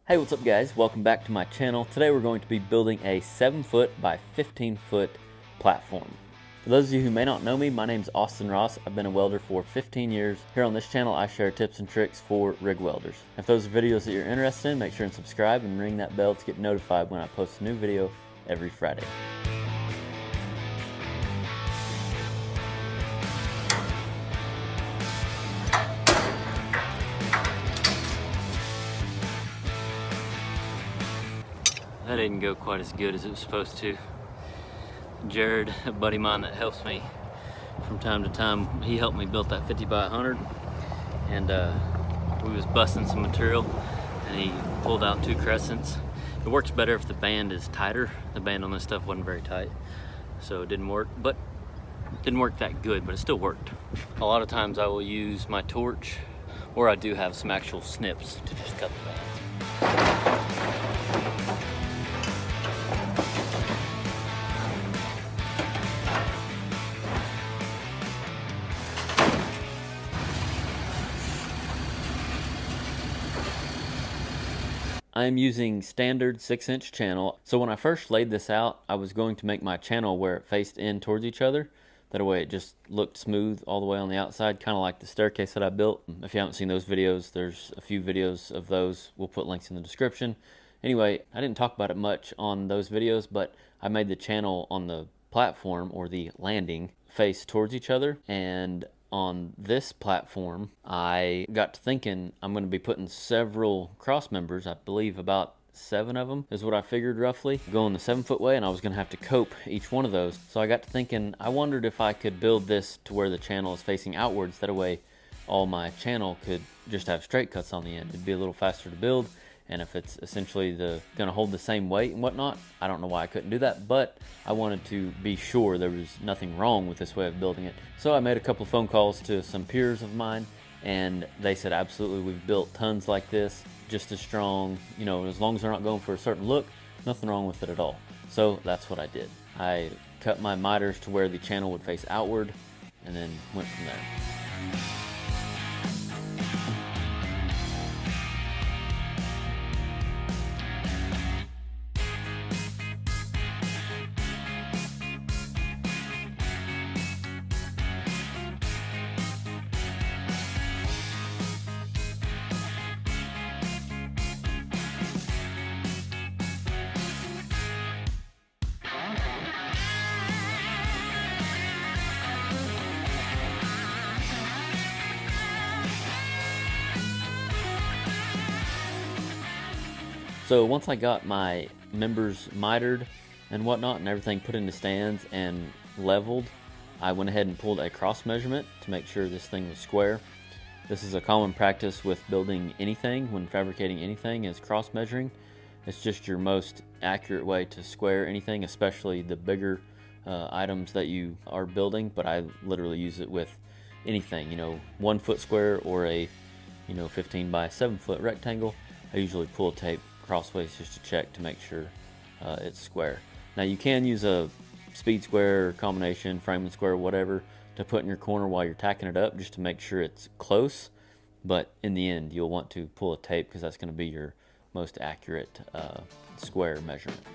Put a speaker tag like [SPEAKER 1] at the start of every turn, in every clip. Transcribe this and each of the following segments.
[SPEAKER 1] Hey, what's up guys? Welcome back to my channel. Today we're going to be building a 7-foot by 15-foot platform. For those of you who may not know me, my name's Austin Ross. I've been a welder for 15 years. Here on this channel I share tips and tricks for rig welders. If those are videos that you're interested in, make sure and subscribe and ring that bell to get notified when I post a new video every Friday. That didn't go quite as good as it was supposed to. Jared, a buddy of mine that helps me from time to time, he helped me build that 50 by 100, and we was busting some material and he pulled out 2 crescents. It works better if the band is tighter. The band on this stuff wasn't very tight, so it didn't work, but it didn't work that good, but it still worked. A lot of times I will use my torch, or I do have some actual snips to just cut the band. I am using standard 6-inch channel. So when I first laid this out, I was going to make my channel where it faced in towards each other. That way it just looked smooth all the way on the outside, kind of like the staircase that I built. If you haven't seen those videos, there's a few videos of those. We'll put links in the description. Anyway, I didn't talk about it much on those videos, but I made the channel on the platform, or the landing, face towards each other. And on this platform, I got to thinking I'm going to be putting several cross members. I believe about 7 of them is what I figured roughly, going the 7-foot way, and I was going to have to cope each one of those. So I got to thinking, I wondered if I could build this to where the channel is facing outwards. That way all my channel could just have straight cuts on the end. It'd be a little faster to build, and if it's essentially going to hold the same weight and whatnot, I don't know why I couldn't do that, but I wanted to be sure there was nothing wrong with this way of building it. So I made a couple of phone calls to some peers of mine, and they said absolutely, we've built tons like this, just as strong, you know, as long as they're not going for a certain look, nothing wrong with it at all. So that's what I did. I cut my miters to where the channel would face outward, and then went from there. So once I got my members mitered and whatnot and everything put into stands and leveled, I went ahead and pulled a cross measurement to make sure this thing was square. This is a common practice with building anything, when fabricating anything, is cross measuring. It's just your most accurate way to square anything, especially the bigger items that you are building. But I literally use it with anything, you know, 1 foot square or a 15 by 7-foot rectangle. I usually pull tape crossways just to check to make sure it's square. Now you can use a speed square or combination, framing square, whatever, to put in your corner while you're tacking it up, just to make sure it's close. But in the end, you'll want to pull a tape, because that's going to be your most accurate square measurement.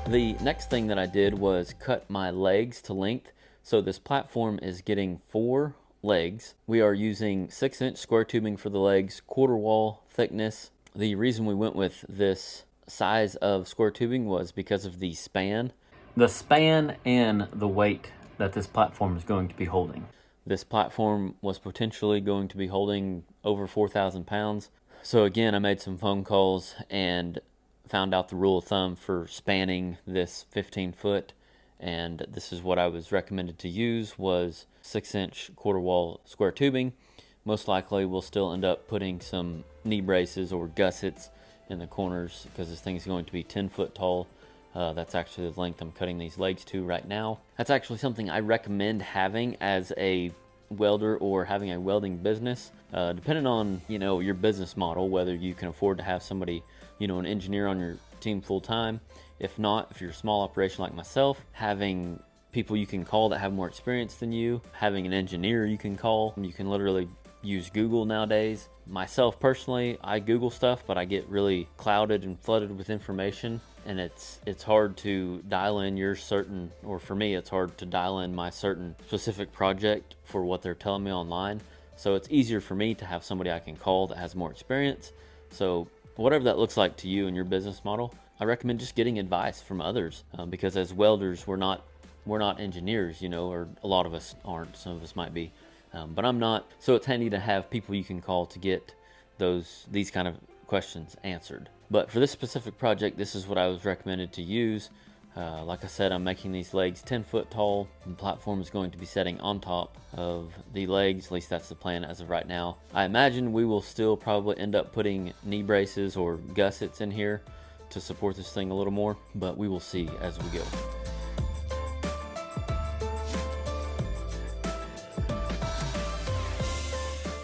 [SPEAKER 1] The next thing that I did was cut my legs to length. So this platform is getting 4 legs. We are using 6-inch square tubing for the legs, quarter wall thickness. The reason we went with this size of square tubing was because of the span. The span and the weight that this platform is going to be holding. This platform was potentially going to be holding over 4,000 pounds. So again, I made some phone calls and found out the rule of thumb for spanning this 15-foot, and this is what I was recommended to use, was 6-inch quarter wall square tubing. Most likely we'll still end up putting some knee braces or gussets in the corners, because this thing is going to be 10 foot tall. That's actually the length I'm cutting these legs to right now. That's actually something I recommend having as a welder or having a welding business, depending on, you know, your business model, whether you can afford to have somebody, you know, an engineer on your team full time. If not, if you're a small operation like myself, having people you can call that have more experience than you, having an engineer you can call. You can literally use Google nowadays. Myself personally, I Google stuff, but I get really clouded and flooded with information, and it's hard to dial in your certain, or for me, it's hard to dial in my certain specific project for what they're telling me online. So it's easier for me to have somebody I can call that has more experience. So whatever that looks like to you and your business model, I recommend just getting advice from others, because as welders, we're not engineers, you know, or a lot of us aren't. Some of us might be, but I'm not. So it's handy to have people you can call to get these kind of questions answered. But for this specific project, this is what I was recommended to use. Like I said, I'm making these legs 10 foot tall. The platform is going to be setting on top of the legs. At least that's the plan as of right now. I imagine we will still probably end up putting knee braces or gussets in here to support this thing a little more, but we will see as we go.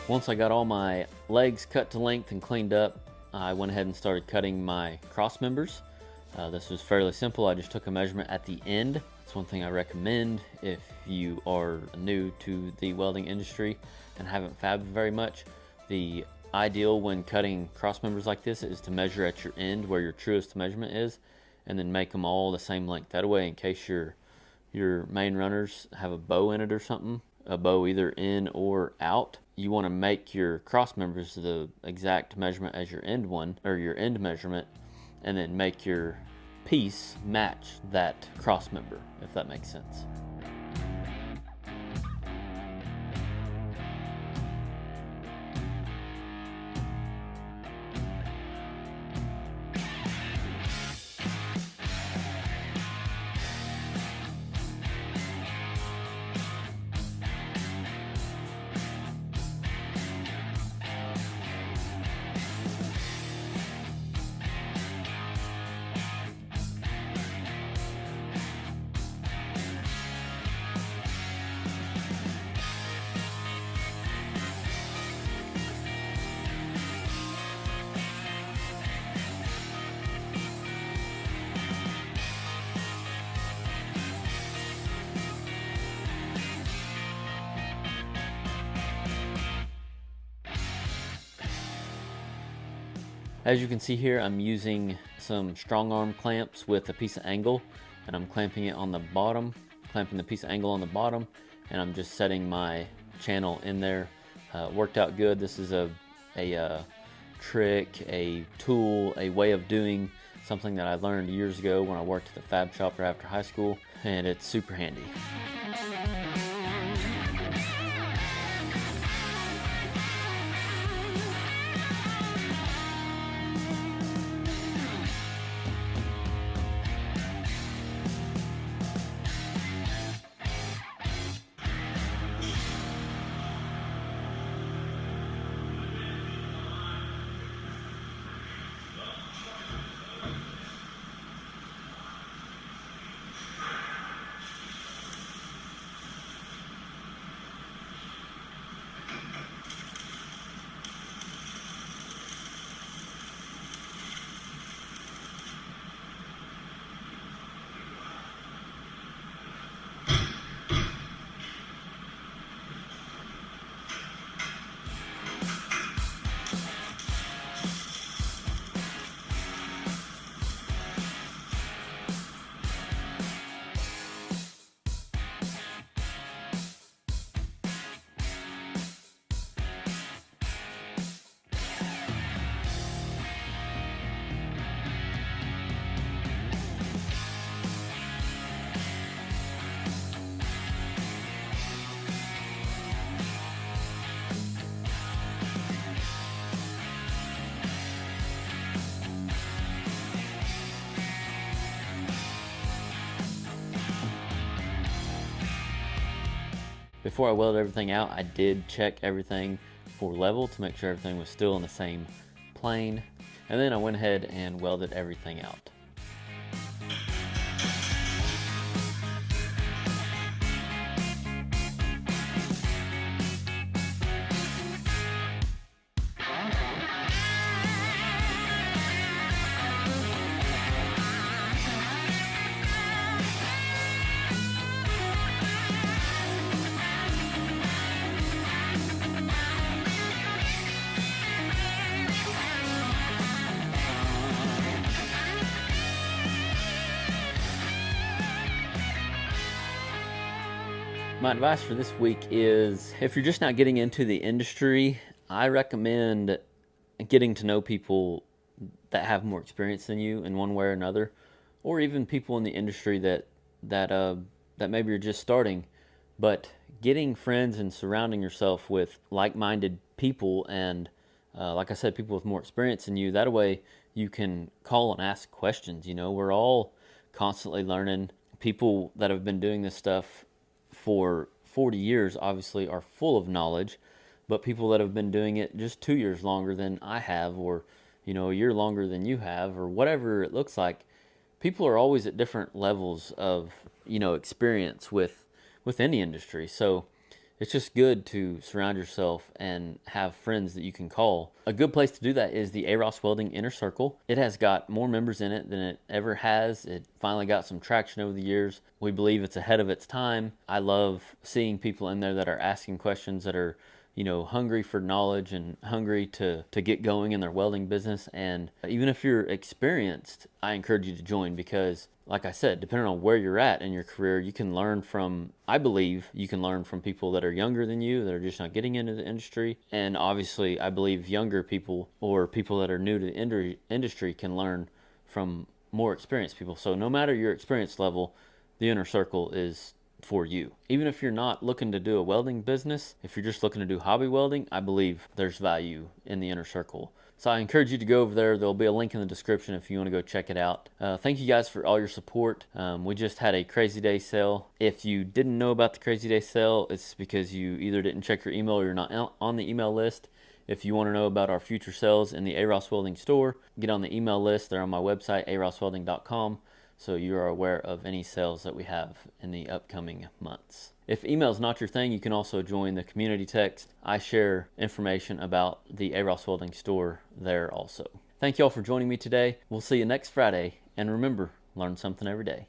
[SPEAKER 1] Once I got all my legs cut to length and cleaned up, I went ahead and started cutting my cross members. This was fairly simple. I just took a measurement at the end. It's one thing I recommend if you are new to the welding industry and haven't fabbed very much. The ideal when cutting cross members like this is to measure at your end where your truest measurement is, and then make them all the same length. That way, in case your main runners have a bow in it or something, a bow either in or out, you want to make your cross members the exact measurement as your end one, or your end measurement, and then make your piece match that cross member, if that makes sense. As you can see here, I'm using some strong arm clamps with a piece of angle, and I'm clamping it on the bottom, clamping the piece of angle on the bottom, and I'm just setting my channel in there. Worked out good. This is a trick, a tool, a way of doing something that I learned years ago when I worked at the fab shop right after high school, and it's super handy. Before I welded everything out, I did check everything for level to make sure everything was still in the same plane, and then I went ahead and welded everything out. My advice for this week is if you're just not getting into the industry, I recommend getting to know people that have more experience than you in one way or another, or even people in the industry that maybe you're just starting, but getting friends and surrounding yourself with like-minded people and like I said, people with more experience than you. That way you can call and ask questions. We're all constantly learning. People that have been doing this stuff for 40 years obviously are full of knowledge, but people that have been doing it just 2 years longer than I have, or a year longer than you have, or whatever it looks like, people are always at different levels of experience with any industry. So it's just good to surround yourself and have friends that you can call. A good place to do that is the Welding Inner Circle. It has got more members in it than it ever has. It finally got some traction over the years. We believe it's ahead of its time. I love seeing people in there that are asking questions, that are hungry for knowledge and hungry to get going in their welding business. And even if you're experienced, I encourage you to join, because like I said, depending on where you're at in your career, you can learn from, I believe you can learn from people that are younger than you, that are just not getting into the industry. And obviously, I believe younger people or people that are new to the industry can learn from more experienced people. So no matter your experience level, the inner circle is for you. Even if you're not looking to do a welding business, if you're just looking to do hobby welding, I believe there's value in the inner circle. So I encourage you to go over there. There'll be a link in the description if you want to go check it out. Thank you guys for all your support. We just had a Crazy Day sale. If you didn't know about the Crazy Day sale, it's because you either didn't check your email or you're not on the email list. If you want to know about our future sales in the Welding store, get on the email list. They're on my website, arosswelding.com. So you are aware of any sales that we have in the upcoming months. If email is not your thing, you can also join the community text. I share information about the Welding store there also. Thank you all for joining me today. We'll see you next Friday. And remember, learn something every day.